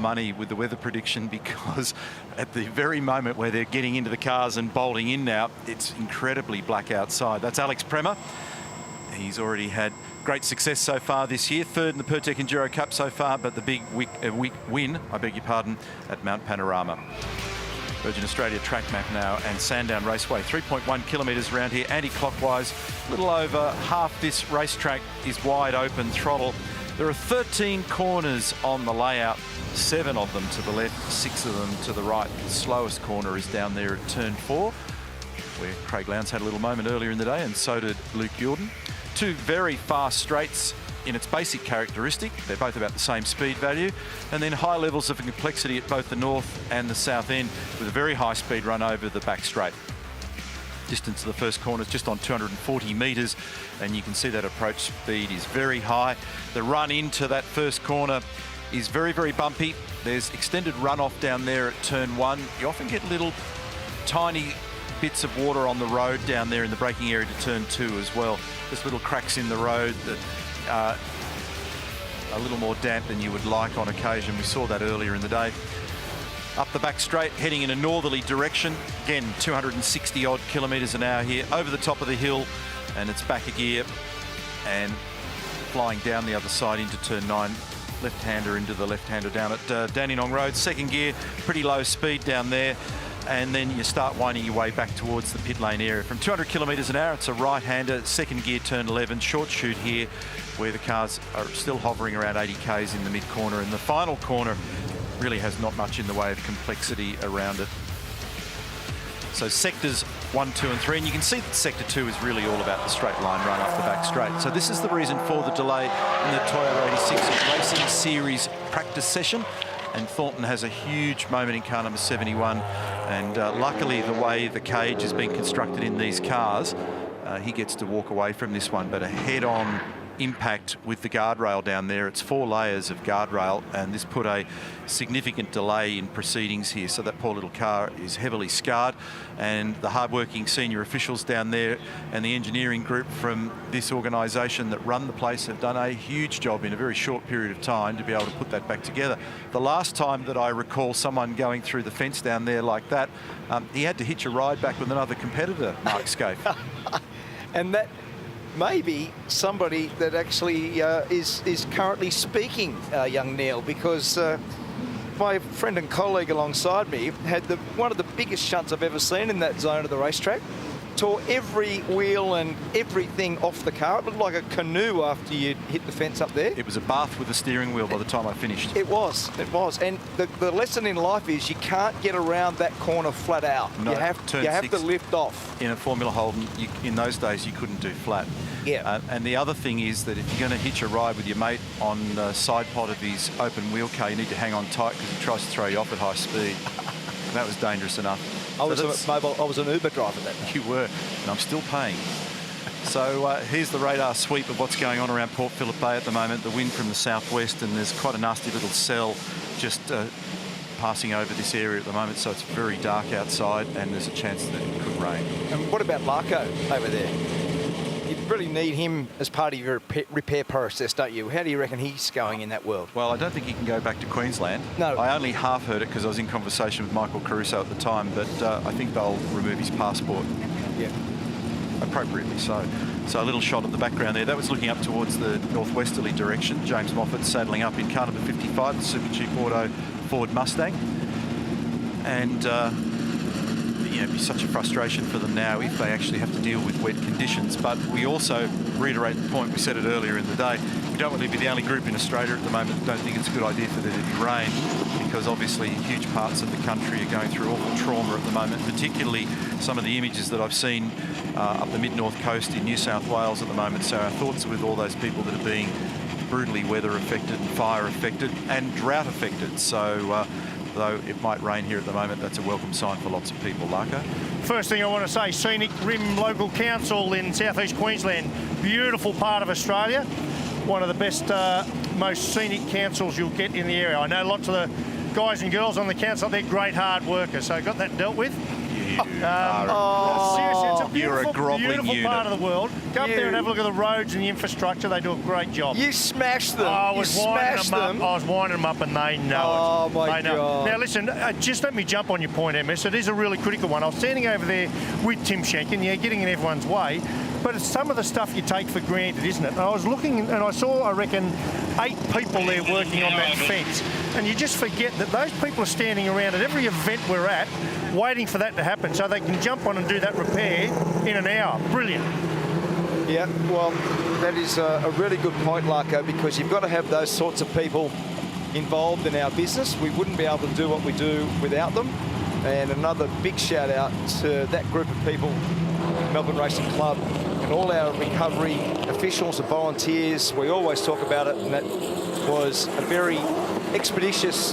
money with the weather prediction, because at the very moment where they're getting into the cars and bolting in now, it's incredibly black outside. That's Alex Premer. He's already had great success so far this year, third in the Pertec Enduro Cup so far, but the big win, I beg your pardon, at Mount Panorama. Virgin Australia track map now, and Sandown Raceway, 3.1 kilometres around here, anti-clockwise. A little over half this racetrack is wide open throttle. There are 13 corners on the layout, 7 of them to the left, 6 of them to the right. The slowest corner is down there at turn 4, where Craig Lowndes had a little moment earlier in the day, and so did Luke Gilden. 2 very fast straights in its basic characteristic. They're both about the same speed value, and then high levels of complexity at both the north and the south end, with a very high speed run over the back straight. Distance to the first corner is just on 240 metres, and you can see that approach speed is very high. The run into that first corner is very, very bumpy. There's extended runoff down there at turn 1. You often get little tiny bits of water on the road down there in the braking area to turn 2 as well. There's little cracks in the road that are a little more damp than you would like on occasion. We saw that earlier in the day. Up the back straight, heading in a northerly direction. Again, 260 odd kilometres an hour here, over the top of the hill, and it's back a gear and flying down the other side into turn 9. Left-hander into the left-hander down at Dandenong Road. Second gear, pretty low speed down there. And then you start winding your way back towards the pit lane area. From 200 kilometres an hour, it's a right-hander, second gear, turn 11, short shoot here, where the cars are still hovering around 80 k's in the mid-corner. And the final corner really has not much in the way of complexity around it. So sectors 1, 2 and 3, and you can see that sector 2 is really all about the straight line run off the back straight. So this is the reason for the delay in the Toyota 86 Racing Series practice session. And Thornton has a huge moment in car number 71, and luckily the way the cage has been constructed in these cars, he gets to walk away from this one, but a head-on impact with the guardrail down there. It's 4 layers of guardrail, and this put a significant delay in proceedings here, so that poor little car is heavily scarred. And the hard-working senior officials down there and the engineering group from this organisation that run the place have done a huge job in a very short period of time to be able to put that back together. The last time that I recall someone going through the fence down there like that, he had to hitch a ride back with another competitor, Mark Scaife. And that maybe somebody that actually is currently speaking, young Neil, because my friend and colleague alongside me had one of the biggest shunts I've ever seen in that zone of the racetrack. Tore every wheel and everything off the car. It looked like a canoe after you hit the fence up there. It was a bath with a steering wheel by the time I finished. It was. And the lesson in life is you can't get around that corner flat out. No, you have to lift off. In a Formula Holden, in those days, you couldn't do flat. Yeah. And the other thing is that if you're going to hitch a ride with your mate on the side pod of his open wheel car, you need to hang on tight because he tries to throw you off at high speed. That was dangerous enough. I was an Uber driver that day. You were, and I'm still paying. So here's the radar sweep of what's going on around Port Phillip Bay at the moment. The wind from the southwest, and there's quite a nasty little cell just passing over this area at the moment, so it's very dark outside and there's a chance that it could rain. And what about Larko over there? You really need him as part of your repair process, don't you? How do you reckon he's going in that world? Well, I don't think he can go back to Queensland. No. I only half heard it because I was in conversation with Michael Caruso at the time, but I think they'll remove his passport. Yeah. Appropriately so. So a little shot of the background there. That was looking up towards the northwesterly direction. James Moffat saddling up in car number 55, the Super Cheap Auto Ford Mustang. And it'd be such a frustration for them now if they actually have to deal with wet conditions. But we also reiterate the point, we said it earlier in the day, we don't want to be the only group in Australia at the moment that don't think it's a good idea for there to be rain, because obviously huge parts of the country are going through awful trauma at the moment, particularly some of the images that I've seen up the mid-north coast in New South Wales at the moment. So our thoughts are with all those people that are being brutally weather affected and fire affected and drought affected. So though it might rain here at the moment, that's a welcome sign for lots of people. Larko? First thing I want to say, Scenic Rim Local Council in southeast Queensland, beautiful part of Australia, one of the best, most scenic councils you'll get in the area. I know lots of the guys and girls on the council, they're great hard workers, so got that dealt with. Seriously, it's a You're a beautiful, grovelling beautiful unit. part of the world. Go up there and have a look at the roads and the infrastructure. They do a great job. You smashed them. I was winding smashed them them. up. I was winding them up, and they know Oh, it. my They know. God. Now, listen, just let me jump on your point, MS. It is a really critical one. I was standing over there with Tim Schenken, getting in everyone's way. But it's some of the stuff you take for granted, isn't it? And I was looking and I saw, I reckon, 8 people there working on that fence. And you just forget that those people are standing around at every event we're at, waiting for that to happen so they can jump on and do that repair in an hour. Brilliant. Yeah, well, that is a really good point, Larko, because you've got to have those sorts of people involved in our business. We wouldn't be able to do what we do without them. And another big shout out to that group of people, Melbourne Racing Club, and all our recovery officials and volunteers. We always talk about it, and that was a very expeditious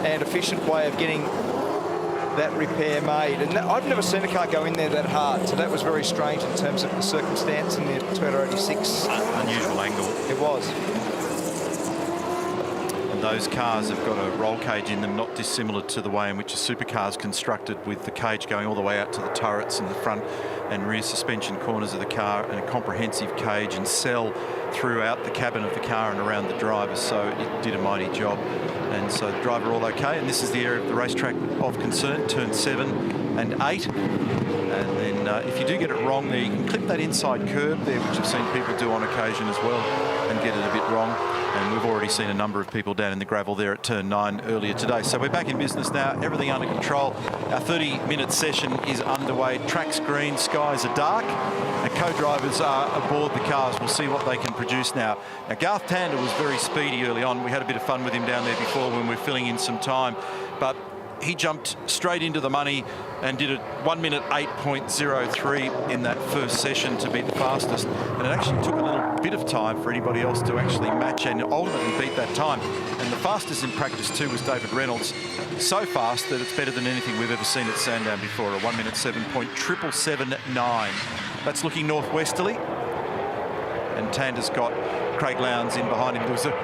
and efficient way of getting that repair made. And I've never seen a car go in there that hard, so that was very strange in terms of the circumstance in the Toyota 86. Unusual angle. It was. And those cars have got a roll cage in them, not dissimilar to the way in which a supercar is constructed, with the cage going all the way out to the turrets and the front and rear suspension corners of the car, and a comprehensive cage and cell throughout the cabin of the car and around the driver. So it did a mighty job. And so the driver all okay. And this is the area of the racetrack of concern, turn 7 and 8. And then if you do get it wrong there, you can clip that inside curb there, which I've seen people do on occasion as well, and get it a bit wrong. And we've already seen a number of people down in the gravel there at turn 9 earlier today. So we're back in business now, everything under control. Our 30-minute session is underway. Track's green, skies are dark, and co-drivers are aboard the cars. We'll see what they can produce now. Now, Garth Tander was very speedy early on. We had a bit of fun with him down there before when we were filling in some time, but he jumped straight into the money and did a 1 minute 8.03 in that first session to be the fastest. And it actually took a little bit of time for anybody else to actually match and ultimately beat that time. And the fastest in practice too was David Reynolds. So fast that it's better than anything we've ever seen at Sandown before, a 1 minute 7.779. That's looking northwesterly. And Tander's got Craig Lowndes in behind him. There was a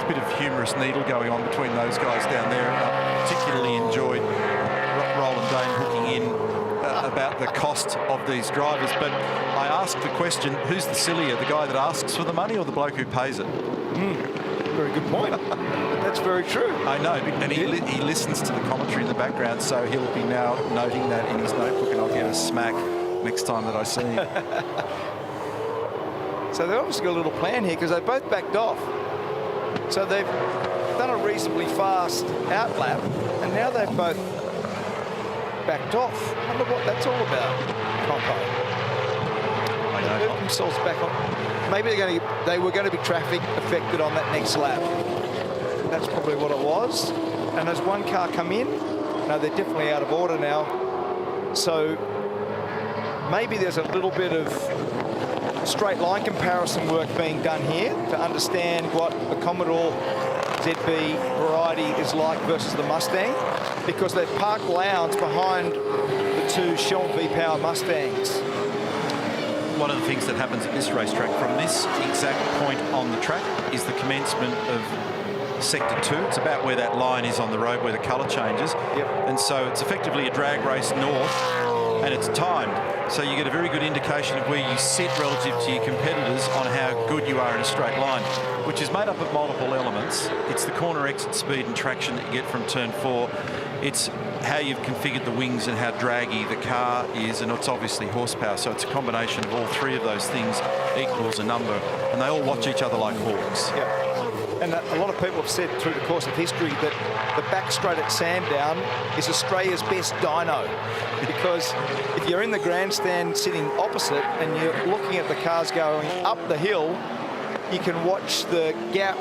bit of humorous needle going on between those guys down there. I particularly enjoyed Roland Dane hooking in about the cost of these drivers. But I asked the question, who's the sillier, the guy that asks for the money or the bloke who pays it? Very good point. That's very true. I know, and he listens to the commentary in the background, so he'll be now noting that in his notebook, and I'll get a smack next time that I see him. So they've obviously got a little plan here, because they both backed off. So they've done a reasonably fast outlap, and now they've both backed off. I wonder what that's all about, Compo. I They know. moved themselves back on. Maybe they were going to be traffic affected on that next lap. That's probably what it was. And as one car come in, no, they're definitely out of order now. So maybe there's a little bit of straight line comparison work being done here to understand what the Commodore ZB variety is like versus the Mustang, because they've parked Lowndes behind the 2 Shell V-Power Mustangs. One of the things that happens at this racetrack from this exact point on the track is the commencement of Sector 2. It's about where that line is on the road where the colour changes. Yep. And so it's effectively a drag race north, and it's timed. So you get a very good indication of where you sit relative to your competitors on how good you are in a straight line, which is made up of multiple elements. It's the corner exit speed and traction that you get from turn 4. It's how you've configured the wings and how draggy the car is, and it's obviously horsepower. So it's a combination of all 3 of those things equals a number, and they all watch each other like hawks. Yep. And a lot of people have said through the course of history that the back straight at Sandown is Australia's best dyno, because if you're in the grandstand sitting opposite and you're looking at the cars going up the hill, you can watch the gap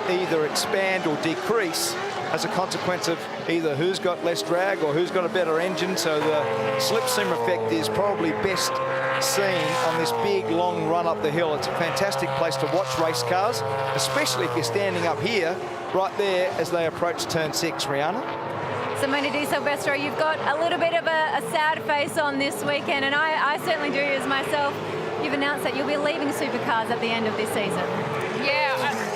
either expand or decrease as a consequence of either who's got less drag or who's got a better engine. So the slipstream effect is probably best seen on this big long run up the hill. It's a fantastic place to watch race cars, especially if you're standing up here right there as they approach turn 6. Rihanna? Simone Di Silvestro, you've got a little bit of a sad face on this weekend, and I certainly do as myself. You've announced that you'll be leaving Supercars at the end of this season. Yeah,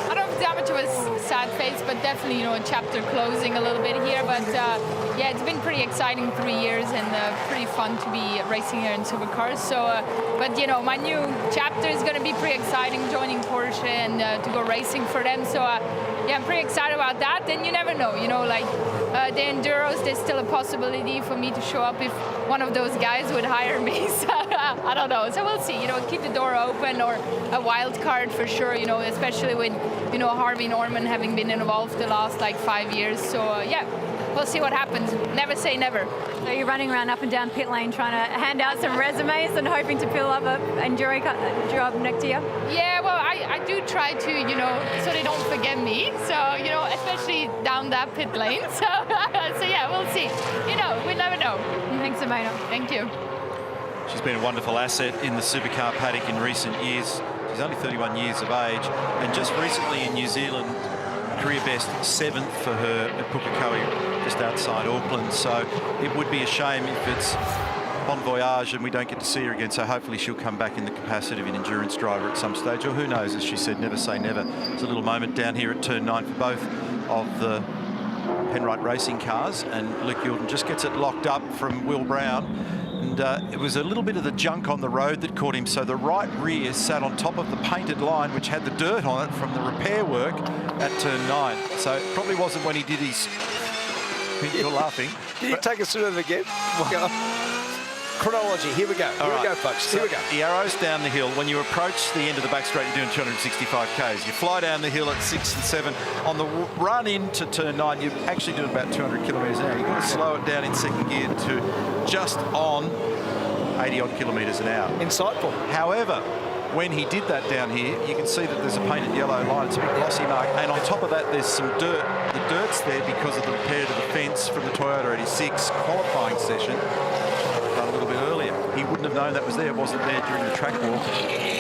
I don't doubt much of a sad face, but definitely, you know, a chapter closing a little bit here. But yeah, it's been pretty exciting 3 years and pretty fun to be racing here in supercars. So, but you know, my new chapter is going to be pretty exciting, joining Porsche and to go racing for them. So yeah, I'm pretty excited about that. And you never know, you know, like the Enduros, there's still a possibility for me to show up if one of those guys would hire me. So I don't know. So we'll see. You know, keep the door open, or a wild card for sure. You know, especially with, you know, Harvey Norman having been involved the last like 5 years. So yeah, we'll see what happens. Never say never. So you're running around up and down pit lane trying to hand out some resumes and hoping to fill up an Enduro job next year? Yeah, well, I do try to, you know, so they don't forget me. So, you know, especially down that pit lane. So, so yeah, we'll see. You know, we never know. Thanks, Simona. Thank you. She's been a wonderful asset in the supercar paddock in recent years. She's only 31 years of age, and just recently in New Zealand, career best 7th for her at Pukekohe, just outside Auckland. So it would be a shame if it's bon voyage and we don't get to see her again. So hopefully she'll come back in the capacity of an endurance driver at some stage, or who knows, as she said, never say never. It's a little moment down here at turn 9 for both of the Penrite racing cars, and Luke Youlden just gets it locked up from Will Brown. And it was a little bit of the junk on the road that caught him, so the right rear sat on top of the painted line, which had the dirt on it from the repair work at turn 9. So it probably wasn't when he did his... You're laughing. Can you take us through it again? Chronology, here we go. Here we go, folks. Here we go. He arrows down the hill. When you approach the end of the back straight, you're doing 265 Ks. You fly down the hill at 6 and 7. On the run into turn 9, you're actually doing about 200 kilometres an hour. You've got to slow it down in second gear to just on 80-odd kilometres an hour. Insightful. However, when he did that down here, you can see that there's a painted yellow line. It's a big glossy mark. And on top of that, there's some dirt. The dirt's there because of the repair to the fence from the Toyota 86 qualifying session. A little bit earlier. He wouldn't have known that was there. It wasn't there during the track walk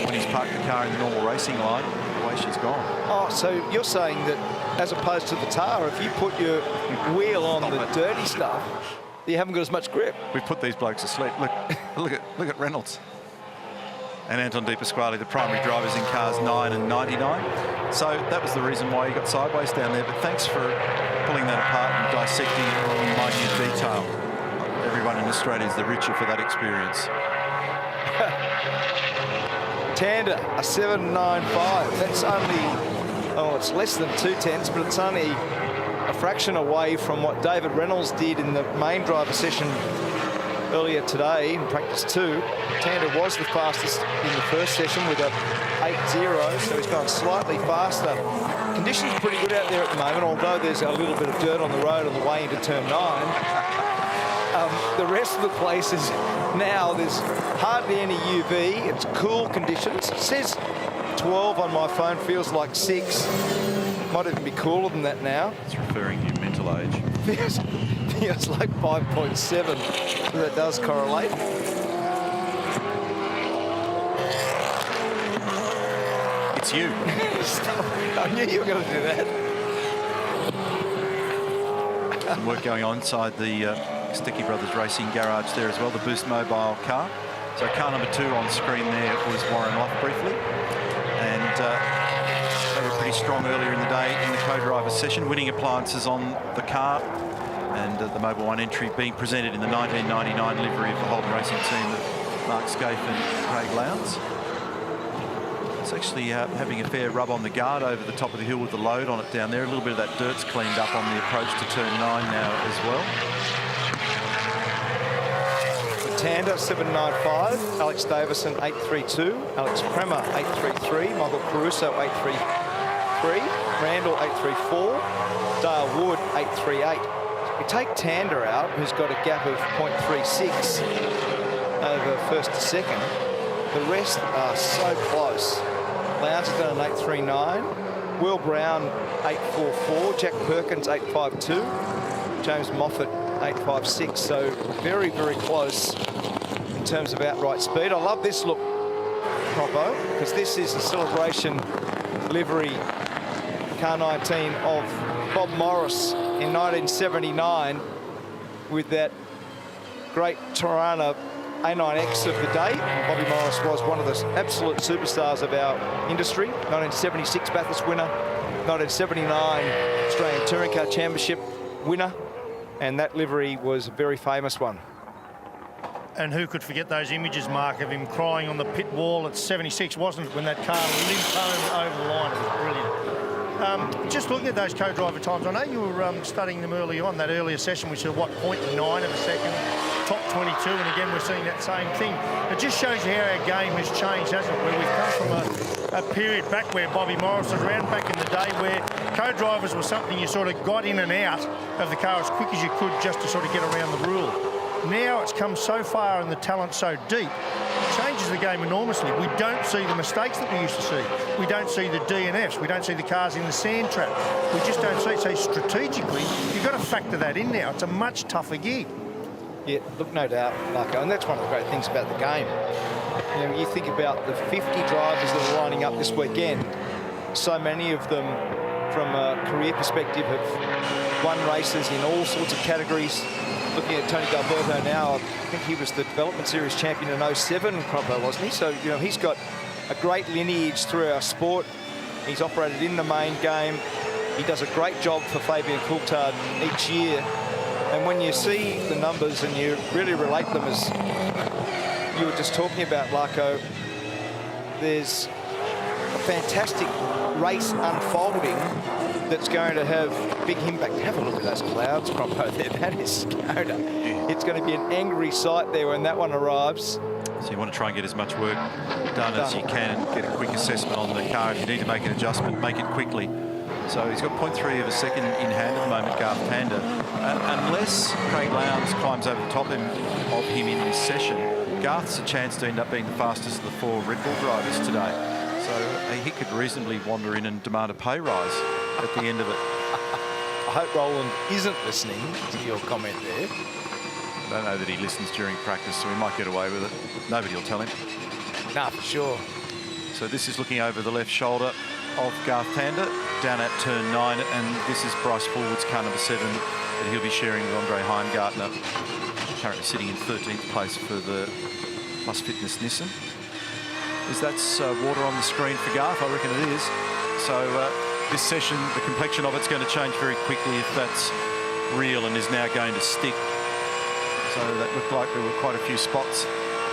when he's parked the car in the normal racing line. The way she's gone. Oh, so you're saying that as opposed to the tar, if you put your wheel on the dirty stuff, you haven't got as much grip. We've put these blokes to sleep. Look at Reynolds and Anton De Pasquale, the primary drivers in cars 9 and 99. So that was the reason why he got sideways down there. But thanks for pulling that apart and dissecting it in minute detail. Everyone in Australia is the richer for that experience. Tander, a 7.95. That's only, oh, it's less than 2/10, but it's only a fraction away from what David Reynolds did in the main driver session earlier today in practice 2. Tander was the fastest in the first session with a 8.0, so he's gone slightly faster. Conditions pretty good out there at the moment, although there's a little bit of dirt on the road on the way into turn 9. The rest of the place is now, there's hardly any UV. It's cool conditions. It says 12 on my phone, feels like 6. Might even be cooler than that now. It's referring to your mental age. Feels like 5.7. So that does correlate. It's you. I knew you were going to do that. Some work going on inside the Sticky Brothers Racing garage there as well, the Boost Mobile car. So car number 2 on screen there was Warren Lock briefly. And they were pretty strong earlier in the day in the co-driver session, winning appliances on the car. And the Mobil 1 entry being presented in the 1999 livery of the Holden Racing team of Mark Scaife and Craig Lowndes. It's actually having a fair rub on the guard over the top of the hill with the load on it down there. A little bit of that dirt's cleaned up on the approach to turn 9 now as well. Tander, 7.95. Alex Davison, 8.32. Alex Kremer, 8.33. Michael Caruso, 8.33. Randall, 8.34. Dale Wood, 8.38. We take Tander out, who's got a gap of 0.36 over first to second. The rest are so close. Lowndes has done an 8.39. Will Brown, 8.44. Jack Perkins, 8.52. James Moffat, 8.56. So very, very close in terms of outright speed. I love this look, Propo, because this is a celebration livery, car 19 of Bob Morris in 1979 with that great Tirana A9X of the day. Bobby Morris was one of the absolute superstars of our industry. 1976 Bathurst winner, 1979 Australian Touring Car Championship winner, and that livery was a very famous one. And who could forget those images, Mark, of him crying on the pit wall at 76, wasn't it, when that car limped home over the line? It was brilliant. Just looking at those co-driver times, I know you were studying them early on, that earlier session, which is, 0.9 of a second, top 22, and again, we're seeing that same thing. It just shows you how our game has changed, hasn't it, where we've come from a period back where Bobby Morris was around back in the day, where co-drivers were something you sort of got in and out of the car as quick as you could just to sort of get around the rule. Now it's come so far and the talent so deep, it changes the game enormously. We don't see the mistakes that we used to see. We don't see the DNFs. We don't see the cars in the sand trap. We just don't see it. So strategically, you've got to factor that in now. It's a much tougher gig. Yeah, look, no doubt, Marco, and that's one of the great things about the game. You know, you think about the 50 drivers that are lining up this weekend. So many of them, from a career perspective, have won races in all sorts of categories. Looking at Tony D'Alberto now, I think he was the Development Series champion in 07, Crompo, wasn't he? So, you know, he's got a great lineage through our sport. He's operated in the main game. He does a great job for Fabian Coulthard each year. And when you see the numbers and you really relate them, as you were just talking about, Larko, there's a fantastic race unfolding that's going to have big impact. Have a look at those clouds, Crompo, there. That is going to, it's going to be an angry sight there when that one arrives. So you want to try and get as much work done as you can and get a quick assessment on the car. If you need to make an adjustment, make it quickly. So he's got 0.3 of a second in hand at the moment, Garth Tander. Unless Craig Lowndes climbs over the top of him in this session, Garth's a chance to end up being the fastest of the 4 Red Bull drivers today. So he could reasonably wander in and demand a pay rise at the end of it. I hope Roland isn't listening to your comment there. I don't know that he listens during practice, so we might get away with it. Nobody will tell him. Nah, for sure. So this is looking over the left shoulder of Garth Tander down at turn 9, and this is Bryce Forward's car number 7 that he'll be sharing with Andre Heimgartner, currently sitting in 13th place for the Plus Fitness Nissan. That's water on the screen for Garth, I reckon it is. So this session, the complexion of it's going to change very quickly if that's real and is now going to stick. So that looked like there were quite a few spots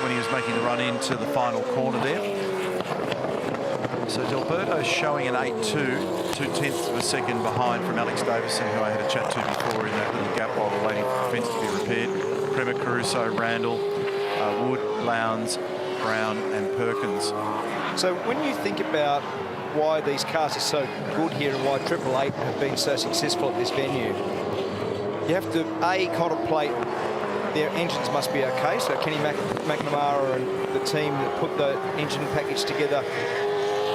when he was making the run into the final corner there. So D'Alberto's showing an 8.2, 0.2 of a second behind from Alex Davison, who I had a chat to before in that little gap while waiting for the fence to be repaired. Prema, Caruso, Randall, Wood, Lowndes, Brown and Perkins. So when you think about why these cars are so good here and why Triple Eight have been so successful at this venue, you have to, A, contemplate their engines must be okay. So Kenny McNamara and the team that put the engine package together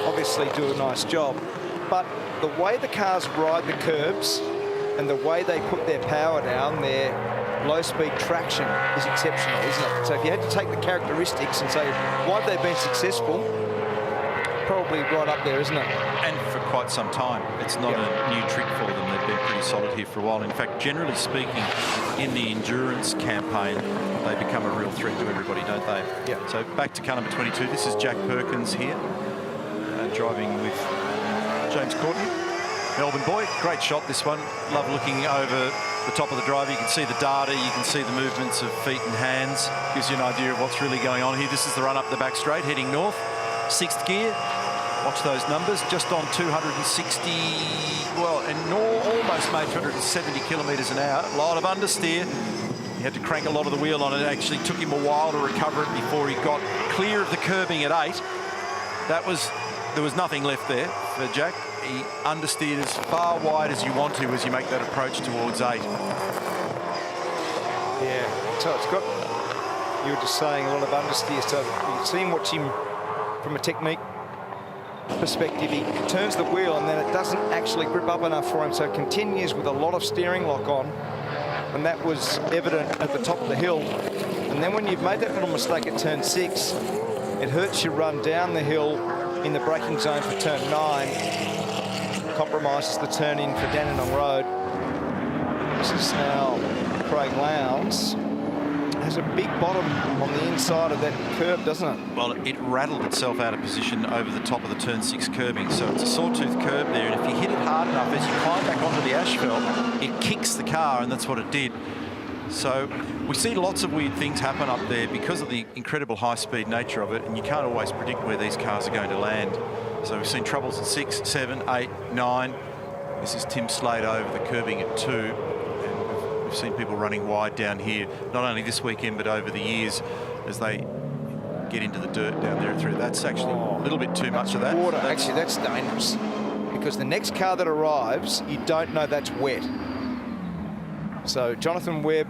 obviously do a nice job. But the way the cars ride the curbs and the way they put their power down, their low-speed traction is exceptional, isn't it? So if you had to take the characteristics and say, why have they been successful? Probably right up there, isn't it? And for quite some time. It's not a new trick for them. They've been pretty solid here for a while. In fact, generally speaking, in the endurance campaign, they become a real threat to everybody, don't they? Yeah. So back to car number 22. This is Jack Perkins here, driving with James Courtney. Melbourne boy, great shot this one. Love looking over the top of the driver. You can see the data, you can see the movements of feet and hands. Gives you an idea of what's really going on here. This is the run up the back straight, heading north. 6th gear. Watch those numbers, just on 260, well, and almost made 270 kilometres an hour. A lot of understeer. He had to crank a lot of the wheel on it. It actually took him a while to recover it before he got clear of the curbing at 8. There was nothing left there for Jack. He understeered as far wide as you want to as you make that approach towards 8. Yeah, so it's got, you were just saying, a lot of understeer. So you can see him, watch him from a technique perspective. He turns the wheel and then it doesn't actually grip up enough for him. So it continues with a lot of steering lock on. And that was evident at the top of the hill. And then when you've made that little mistake at turn 6, it hurts you run down the hill in the braking zone for turn 9. Compromises the turn in for Dandenong Road. This is now Craig Lowndes. has a big bottom on the inside of that curb, doesn't it? Well, it rattled itself out of position over the top of the turn 6 curbing, so it's a sawtooth curb there, and if you hit it hard enough as you climb back onto the asphalt, it kicks the car, and that's what it did. So we see lots of weird things happen up there because of the incredible high-speed nature of it, and you can't always predict where these cars are going to land. So we've seen troubles at 6, 7, 8, 9. This is Tim Slade over the curbing at 2. And we've seen people running wide down here, not only this weekend, but over the years as they get into the dirt down there at 3. That's actually a little bit too much of that. Water, actually, that's dangerous. Because the next car that arrives, you don't know that's wet. So Jonathan Webb,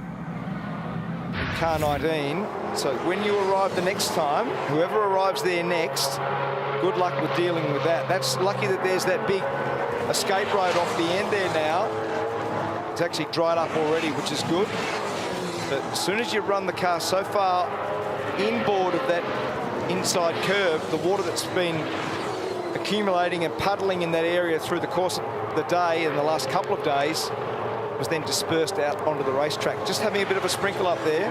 car 19. So when you arrive the next time, whoever arrives there next, good luck with dealing with that. That's lucky that there's that big escape road off the end there now. It's actually dried up already, which is good. But as soon as you run the car so far inboard of that inside curve, the water that's been accumulating and puddling in that area through the course of the day and the last couple of days was then dispersed out onto the racetrack. Just having a bit of a sprinkle up there,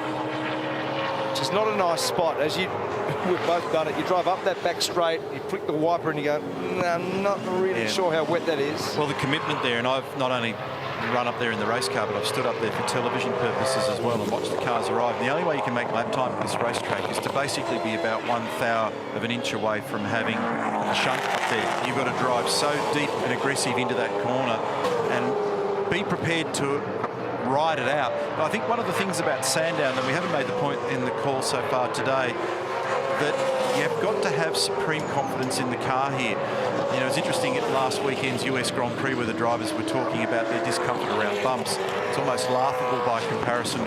which is not a nice spot. As we've both done it, you drive up that back straight, you flick the wiper and you go, I'm not really sure how wet that is. Well, the commitment there, and I've not only run up there in the race car, but I've stood up there for television purposes as well and watched the cars arrive. And the only way you can make lap time at this racetrack is to basically be about 1/1000 of an inch away from having a shunt up there. You've got to drive so deep and aggressive into that corner and be prepared to ride it out. I think one of the things about Sandown, and we haven't made the point in the call so far today, that you've got to have supreme confidence in the car here. You know, it's interesting at last weekend's US Grand Prix where the drivers were talking about their discomfort around bumps. It's almost laughable by comparison.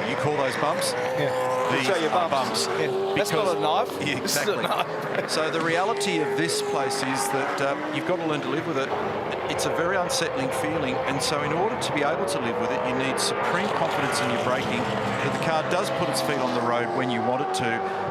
You call those bumps? Yeah. These show you are bumps. bumps. Yeah. That's not a knife. Yeah, exactly. This is a knife. So the reality of this place is that you've got to learn to live with it. It's a very unsettling feeling, and so in order to be able to live with it, you need supreme confidence in your braking, that the car does put its feet on the road when you want it to,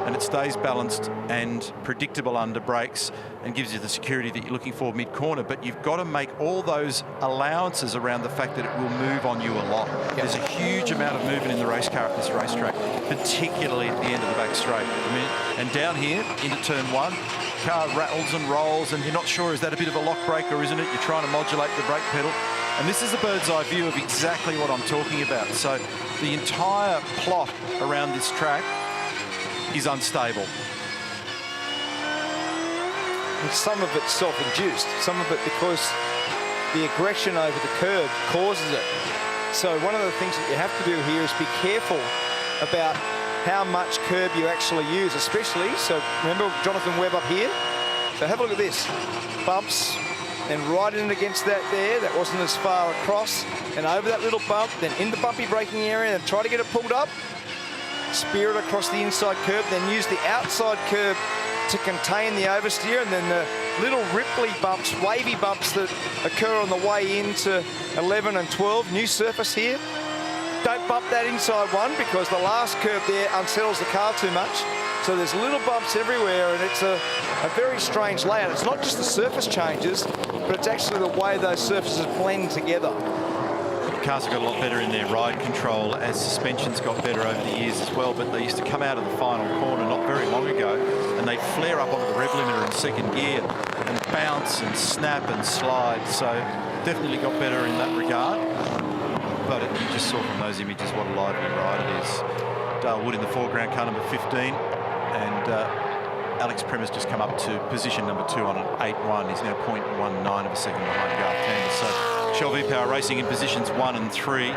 and it stays balanced and predictable under brakes and gives you the security that you're looking for mid-corner. But you've got to make all those allowances around the fact that it will move on you a lot. Yep. There's a huge amount of movement in the race car at this racetrack, particularly at the end of the back straight. And down here into turn 1, car rattles and rolls, and you're not sure, is that a bit of a lock brake or isn't it? You're trying to modulate the brake pedal. And this is a bird's eye view of exactly what I'm talking about. So the entire plot around this track is unstable. And some of it's self-induced, some of it because the aggression over the curb causes it. So one of the things that you have to do here is be careful about how much curb you actually use, especially, so remember Jonathan Webb up here? So have a look at this. Bumps, and right in against that there, that wasn't as far across, and over that little bump, then in the bumpy braking area, and try to get it pulled up, spear it across the inside curb, then use the outside curb to contain the oversteer, and then the little ripply bumps, wavy bumps that occur on the way into 11 and 12, new surface here. Don't bump that inside one because the last curb there unsettles the car too much. So there's little bumps everywhere, and it's a very strange layout. It's not just the surface changes, but it's actually the way those surfaces blend together. Cars have got a lot better in their ride control as suspensions got better over the years as well, but they used to come out of the final corner not very long ago and they'd flare up onto the rev limiter in second gear and bounce and snap and slide. So definitely got better in that regard. But you just saw from those images what a lively ride it is. Dale Wood in the foreground, car number 15, and Alex Premer's just come up to position number 2 on an 8.1. He's now 0.19 of a second behind Garth Tander. So Shell V-Power Racing in positions 1 and 3.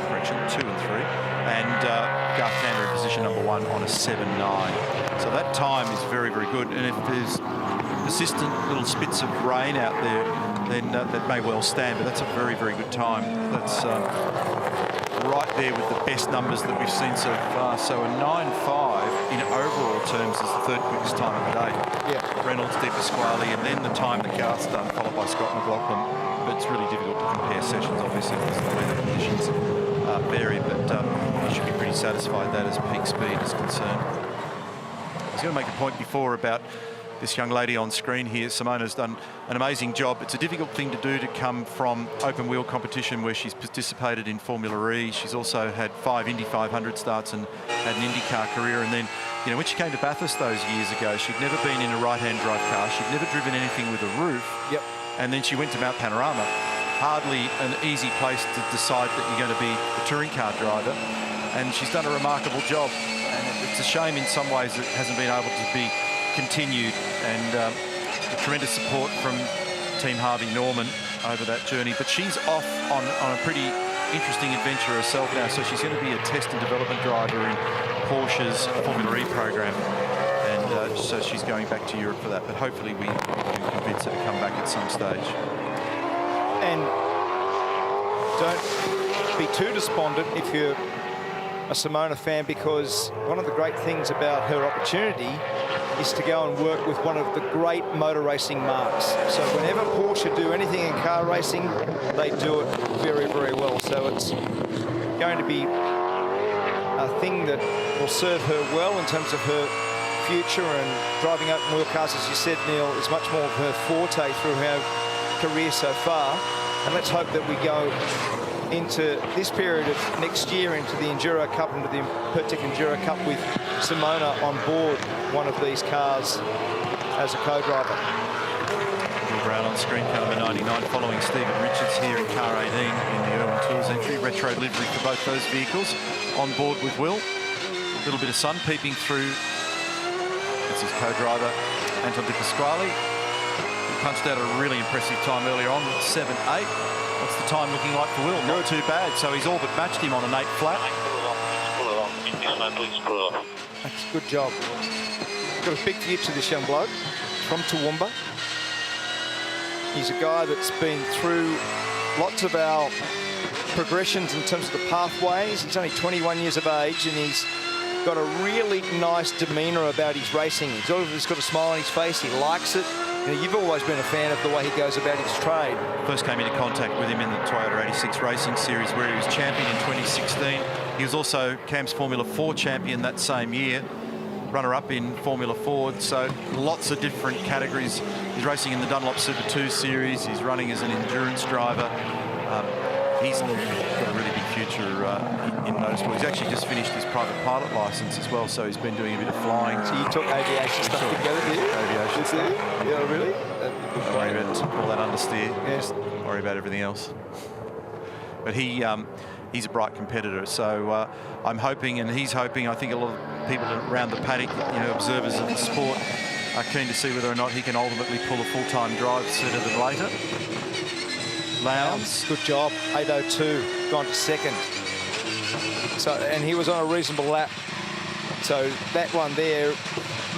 Correction, 2 and 3. And Garth Tander in position number 1 on a 7.9. So that time is very, very good. And if there's persistent little spits of rain out there, then that may well stand, but that's a very, very good time. That's right there with the best numbers that we've seen so far. So a 9.5 in overall terms is the third quickest time of the day. Yeah. Reynolds, De Pasquale, and then the time that Garth's done, followed by Scott McLaughlin. But it's really difficult to compare sessions, obviously, because the weather conditions vary, but you should be pretty satisfied that as peak speed is concerned. I was going to make a point before about this young lady on screen here, Simona's done an amazing job. It's a difficult thing to do to come from open wheel competition where she's participated in Formula E. She's also had 5 Indy 500 starts and had an IndyCar career. And then, you know, when she came to Bathurst those years ago, she'd never been in a right-hand drive car. She'd never driven anything with a roof. Yep. And then she went to Mount Panorama. Hardly an easy place to decide that you're going to be a touring car driver. And she's done a remarkable job. And it's a shame in some ways that it hasn't been able to be continued, and tremendous support from Team Harvey Norman over that journey. But she's off on a pretty interesting adventure herself now, so she's going to be a test and development driver in Porsche's Formula E program, and so she's going back to Europe for that. But hopefully we can convince her to come back at some stage. And don't be too despondent if you're a Simona fan, because one of the great things about her opportunity is to go and work with one of the great motor racing marques. So whenever Porsche do anything in car racing, they do it very, very well. So it's going to be a thing that will serve her well in terms of her future, and driving open wheel cars, as you said, Neil, is much more of her forte through her career so far. And let's hope that we go into this period of next year, into the Enduro Cup, into the Pertec Enduro Cup, with Simona on board one of these cars as a co-driver. Will Brown on screen, car number 99, following Stephen Richards here in car 18 in the Irwin Tools entry. Retro livery for both those vehicles. On board with Will. A little bit of sun peeping through. That's his co-driver, Anton Di Pasquale. He punched out a really impressive time earlier on, 7.8. What's the time looking like for Will? Not too bad. So he's all but matched him on an 8 flat. That's a good job. Got a big future, this young bloke from Toowoomba. He's a guy that's been through lots of our progressions in terms of the pathways. He's only 21 years of age, and he's got a really nice demeanour about his racing. He's always got a smile on his face. He likes it. You know, you've always been a fan of the way he goes about his trade. First came into contact with him in the Toyota 86 Racing Series, where he was champion in 2016. He was also CAM's Formula 4 champion that same year, runner-up in Formula Ford. So lots of different categories. He's racing in the Dunlop Super 2 Series. He's running as an endurance driver. He's got a really big future in motorsport. He's actually just finished his private pilot license as well, so he's been doing a bit of flying. So you took aviation stuff together, did you? Aviation stuff. Yeah, really? Don't worry about all that understeer. Yes. Worry about everything else. But he's a bright competitor, so I'm hoping, and he's hoping, I think a lot of people around the paddock, you know, observers of the sport, are keen to see whether or not he can ultimately pull a full-time drive sooner than later. Lowndes. Good job. 8.02, gone to second. So, and he was on a reasonable lap. So that one there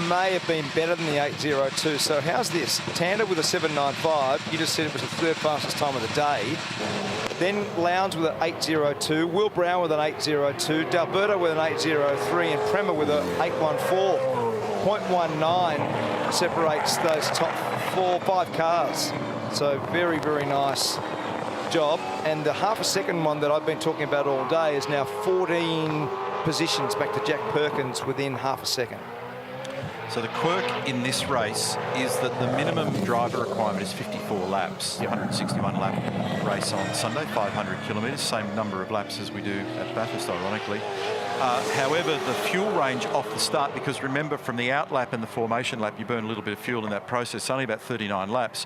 may have been better than the 8.02. So how's this? Tander with a 7.95. You just said it was the third fastest time of the day. Then Lowndes with an 8.02. Will Brown with an 8.02. D'Alberto with an 8.03. And Prema with an 8.14. 0.19 separates those top 5 cars. So very, very nice job. And the half a second one that I've been talking about all day is now 14 positions back to Jack Perkins within half a second. So the quirk in this race is that the minimum driver requirement is 54 laps, 161 lap race on Sunday, 500 kilometres, same number of laps as we do at Bathurst, ironically. However, the fuel range off the start, because remember from the out lap and the formation lap, you burn a little bit of fuel in that process, only about 39 laps.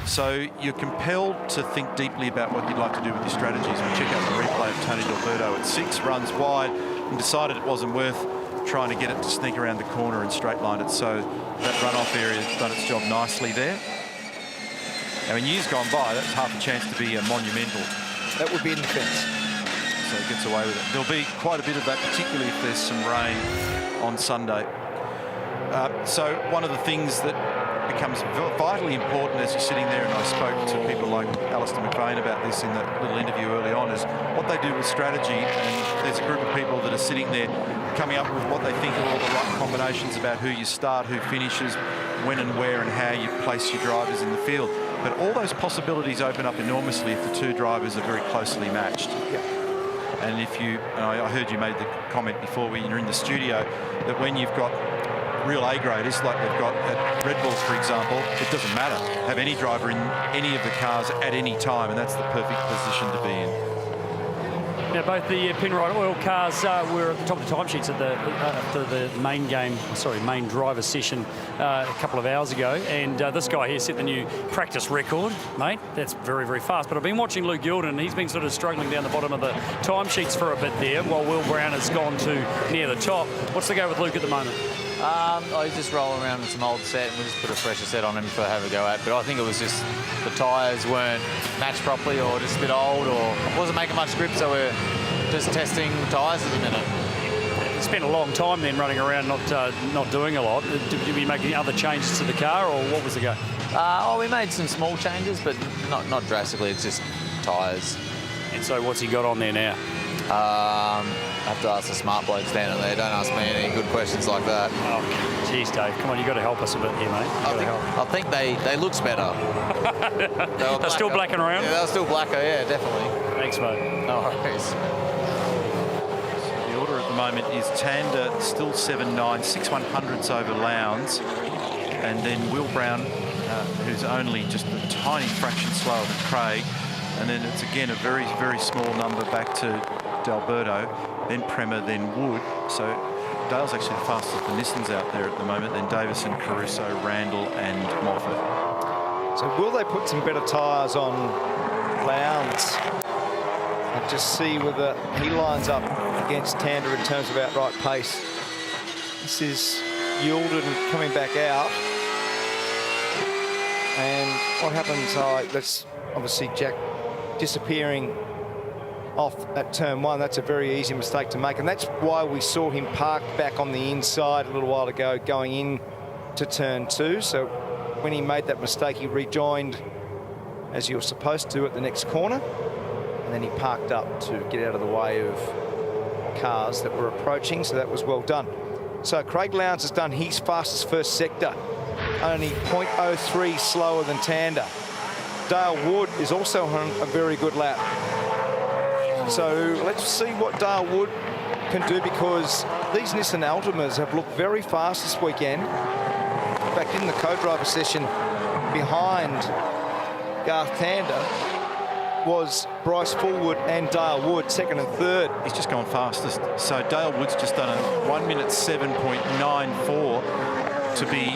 So you're compelled to think deeply about what you'd like to do with your strategies. We check out the replay of Tony D'Alberto at 6, runs wide, and decided it wasn't worth trying to get it to sneak around the corner and straight line it. So that runoff area has done its job nicely there. Now in years gone by, that's half a chance to be a monumental. That would be in the fence. So it gets away with it. There'll be quite a bit of that, particularly if there's some rain on Sunday. So one of the things that becomes vitally important as you're sitting there, and I spoke to people like Alistair McVeigh about this in that little interview early on, is what they do with strategy. And there's a group of people that are sitting there coming up with what they think are all the right combinations about who you start, who finishes, when and where and how you place your drivers in the field. But all those possibilities open up enormously if the two drivers are very closely matched. Yeah. And if you, and I heard you made the comment before when you're in the studio, that when you've got real A-graders like they've got at Red Bull, for example, it doesn't matter. Have any driver in any of the cars at any time, and that's the perfect position to be in. Now, both the Penrite Oil cars were at the top of the timesheets after the main driver session a couple of hours ago. And this guy here set the new practice record, mate. That's very, very fast. But I've been watching Luke Gilden, and he's been sort of struggling down the bottom of the timesheets for a bit there, while Will Brown has gone to near the top. What's the go with Luke at the moment? He's just rolling around with some old set, and we just put a fresher set on him for have a go at. But I think it was just the tyres weren't matched properly, or just a bit old, or wasn't making much grip, so we're just testing tyres at the minute. You spent a long time then running around not doing a lot. Did you make any other changes to the car, or what was the go? We made some small changes, but not drastically. It's just tyres. And so what's he got on there now? I have to ask the smart bloke standing there. Don't ask me any good questions like that. Oh, geez, Dave, come on, you've got to help us a bit here, mate. I think they looks better. They're still blacking around? Yeah, they're still blacker, yeah, definitely. Thanks, mate. No worries. The order at the moment is Tander still 7.9, 6 100ths over Lowndes, and then Will Brown, who's only just a tiny fraction slower than Craig, and then it's again a very, very small number back to D'Alberto, then Prema, then Wood. So Dale's actually the fastest of the Nissans out there at the moment, then Davison, Caruso, Randall and Moffat. So will they put some better tyres on Lowndes and just see whether he lines up against Tander in terms of outright pace? This is Yulden coming back out. And what happens, that's obviously Jack disappearing off at turn one. That's a very easy mistake to make, and that's why we saw him parked back on the inside a little while ago going in to turn two. So when he made that mistake, he rejoined as you're supposed to at the next corner, and then he parked up to get out of the way of cars that were approaching. So that was well done. So Craig Lowndes has done his fastest first sector, only 0.03 slower than Tander. Dale Wood is also on a very good lap. So let's see what Dale Wood can do, because these Nissan Altimas have looked very fast this weekend. In fact, in the co-driver session behind Garth Tander was Bryce Fullwood and Dale Wood, second and third. He's just gone fastest. So Dale Wood's just done a 1 minute 7.94 to be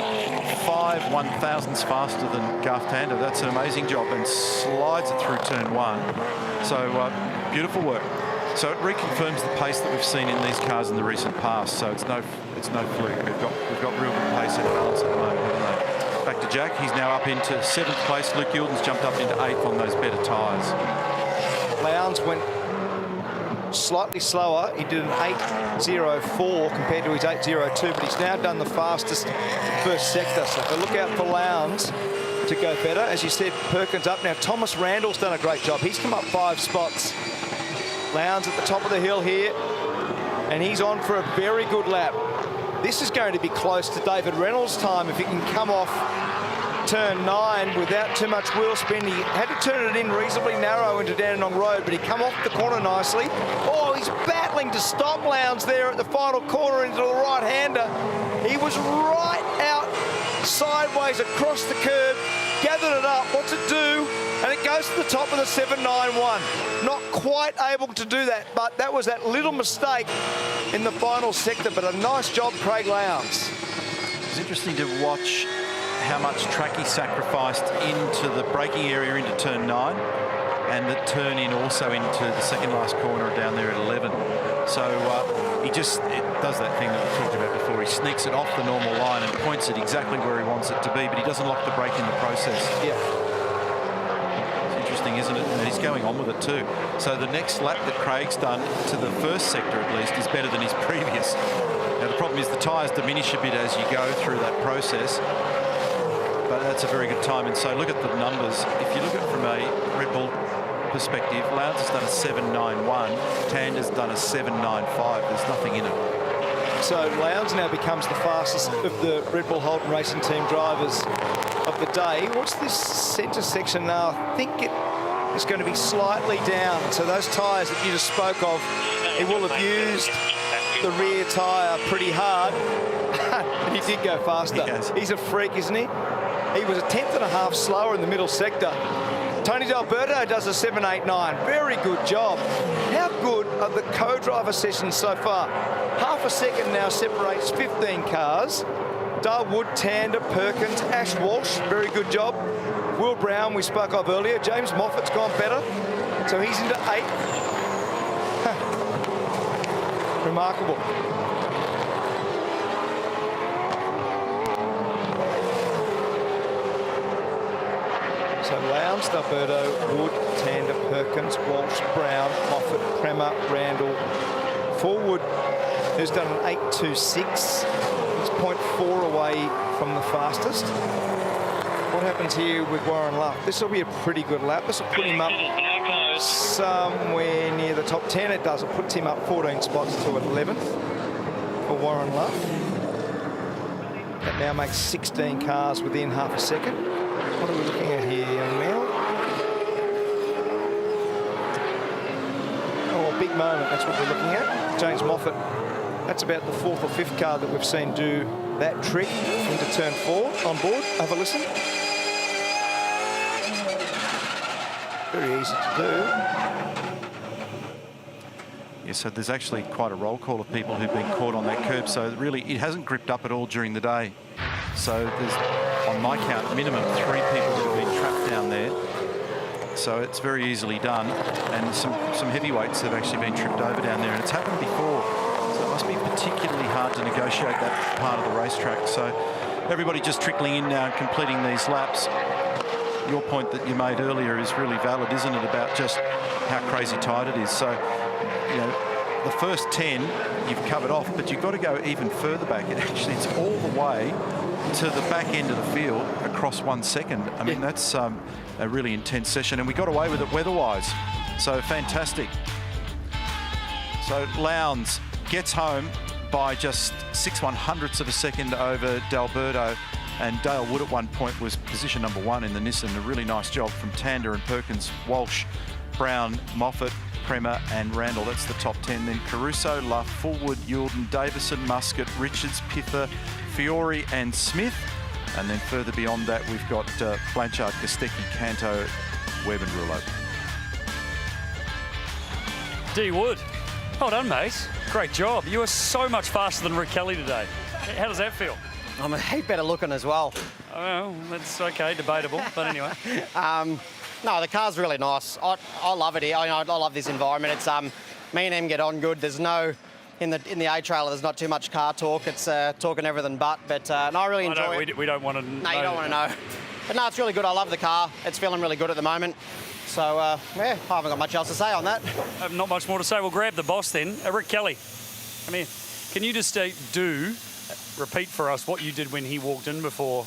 5 1,000ths faster than Garth Tander. That's an amazing job, and slides it through turn one. So beautiful work. So it reconfirms the pace that we've seen in these cars in the recent past. So it's no fluke. We've got real good pace in balance at the moment, haven't they? Back to Jack. He's now up into 7th place. Luke Gilden's jumped up into 8th on those better tyres. Lowndes went slightly slower. He did an 8.04 compared to his 8.02, but he's now done the fastest first sector. So look out for Lowndes to go better. As you said, Perkins up now. Thomas Randall's done a great job. He's come up 5 spots. Lowndes at the top of the hill here, and he's on for a very good lap. This is going to be close to David Reynolds' time if he can come off turn 9 without too much wheel spin. He had to turn it in reasonably narrow into Dandenong Road, but he come off the corner nicely. Oh, he's battling to stop Lowndes there at the final corner into the right-hander. He was right out sideways across the curb, gathered it up. What's it do? And it goes to the top of the 791. Not quite able to do that, but that was that little mistake in the final sector. But a nice job, Craig Lowndes. It's interesting to watch how much track he sacrificed into the braking area into turn 9, and the turn in also into the second last corner down there at 11. So he just does that thing that we talked about before. He sneaks it off the normal line and points it exactly where he wants it to be, but he doesn't lock the brake in the process. Yeah. Isn't it? And he's going on with it too. So the next lap that Craig's done to the first sector at least is better than his previous. Now the problem is the tyres diminish a bit as you go through that process, but that's a very good time. And so look at the numbers. If you look at it from a Red Bull perspective, Lowndes has done a 7.91, Tander's done a 7.95. There's nothing in it. So Lowndes now becomes the fastest of the Red Bull Holden Racing Team drivers of the day. What's this centre section now? I think it is going to be slightly down. So those tyres that you just spoke of, he will have used the rear tyre pretty hard. And he did go faster. He's a freak, isn't he? He was a 1/10.5 slower in the middle sector. Tony D'Alberto does a 7.89. Very good job. How good are the co-driver sessions so far? Half a second now separates 15 cars. Dale Wood, Tander, Perkins, Ash Walsh, very good job. Will Brown, we spoke of earlier. James Moffat's gone better. So he's into 8. Remarkable. So Lowndes, D'Alberto, Wood, Tander, Perkins, Walsh, Brown, Moffat, Prema, Randall. Forward, who's done an 8.26. It's 0.4 away from the fastest. What happens here with Warren Luff? This will be a pretty good lap. This will put him up somewhere near the top 10. It does. It puts him up 14 spots to 11th for Warren Luff. That now makes 16 cars within half a second. What are we looking at here, young man? Oh, a big moment. That's what we're looking at. James Moffat. That's about the 4th or 5th car that we've seen do that trick into turn 4 on board. Have a listen. Very easy to do. Yeah, so there's actually quite a roll call of people who've been caught on that curb. So really, it hasn't gripped up at all during the day. So there's, on my count, minimum 3 people that have been trapped down there. So it's very easily done. And some heavyweights have actually been tripped over down there. And it's happened before. So it must be particularly hard to negotiate that part of the racetrack. So everybody just trickling in now and completing these laps. Your point that you made earlier is really valid, isn't it, about just how crazy tight it is. So, you know, the first 10 you've covered off, but you've got to go even further back. It's all the way to the back end of the field across 1 second. I mean, that's a really intense session, and we got away with it weather-wise. So fantastic. So Lowndes gets home by just 6/100ths of a second over D'Alberto. And Dale Wood at one point was position number 1 in the Nissan. A really nice job from Tander and Perkins, Walsh, Brown, Moffat, Prema and Randall. That's the top 10. Then Caruso, Luff, Fullwood, Youlden, Davison, Muscat, Richards, Pither, Fiore and Smith. And then further beyond that, we've got Blanchard, Kostecki, Canto, Webb and Rouleau. D. Wood, well done, mate. Great job. You were so much faster than Rick Kelly today. How does that feel? I'm a heap better looking as well. Oh, that's okay, debatable, but anyway. No, the car's really nice. I love it here. I love this environment. It's me and him get on good. There's no in the A trailer. There's not too much car talk. It's talking everything but. No, I really enjoy it. We don't want to. No, you don't want to know. But no, it's really good. I love the car. It's feeling really good at the moment. So yeah, I haven't got much else to say on that. Not much more to say. We'll grab the boss then. Rick Kelly, come here. Can you just repeat for us what you did when he walked in before,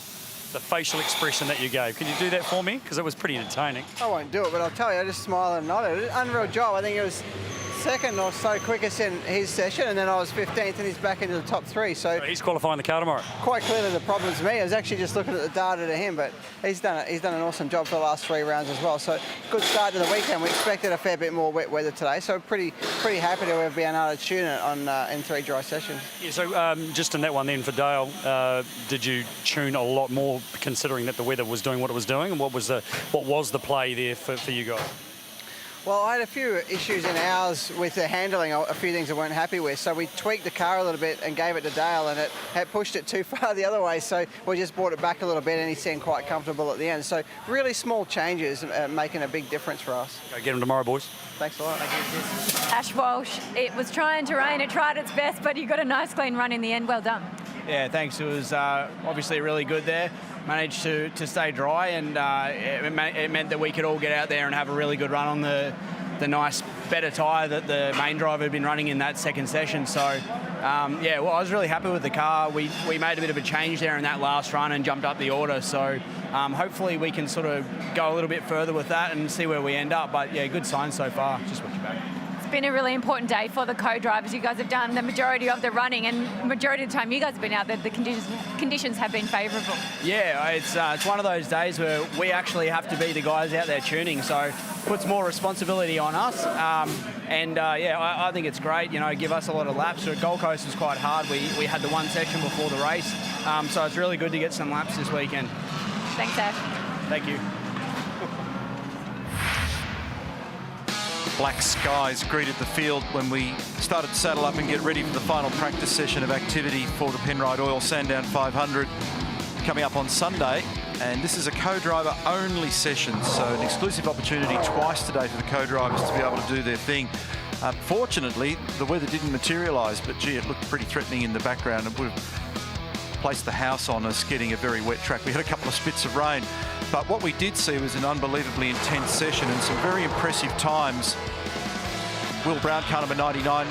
the facial expression that you gave? Can you do that for me? Because it was pretty entertaining. I won't do it, but I'll tell you, I just smiled and nodded. Unreal job. I think it was second or so quickest in his session, and then I was 15th, and he's back into the top 3. So he's qualifying the car tomorrow. Quite clearly the problem's me. I was actually just looking at the data to him, but he's done an awesome job for the last 3 rounds as well. So good start to the weekend. We expected a fair bit more wet weather today, so pretty happy to have been able to tune it on in 3 dry sessions. Yeah, so just in that one then for Dale, did you tune a lot more considering that the weather was doing what it was doing, and what was the play there for you guys? Well, I had a few issues in ours with the handling, a few things I weren't happy with. So we tweaked the car a little bit and gave it to Dale, and it had pushed it too far the other way. So we just brought it back a little bit, and he seemed quite comfortable at the end. So really small changes making a big difference for us. Go get him tomorrow, boys. Thanks a lot. Thank you. Ash Walsh, it was trying to rain. It tried its best, but you got a nice clean run in the end. Well done. Yeah, thanks. It was obviously really good there. Managed to stay dry, and it meant that we could all get out there and have a really good run on the nice, better tyre that the main driver had been running in that second session. So, yeah, well, I was really happy with the car. We made a bit of a change there in that last run and jumped up the order. So, hopefully we can sort of go a little bit further with that and see where we end up. But, yeah, good signs so far. Just watch your back. been a really important day for the co-drivers. You guys have done the majority of the running, and majority of the time you guys have been out there, the conditions have been favourable. Yeah, it's one of those days where we actually have to be the guys out there tuning, so puts more responsibility on us. I think it's great. You know, give us a lot of laps. So Gold Coast was quite hard. We had the one session before the race, so it's really good to get some laps this weekend. Thanks, Ash. Thank you. Black skies greeted the field when we started to saddle up and get ready for the final practice session of activity for the Penrite Oil Sandown 500 coming up on Sunday. And this is a co-driver only session, so an exclusive opportunity twice today for the co-drivers to be able to do their thing. Fortunately, the weather didn't materialise, but gee, it looked pretty threatening in the background. It would have placed the house on us getting a very wet track. We had a couple of spits of rain, but what we did see was an unbelievably intense session and some very impressive times. Will Brown, car number 99,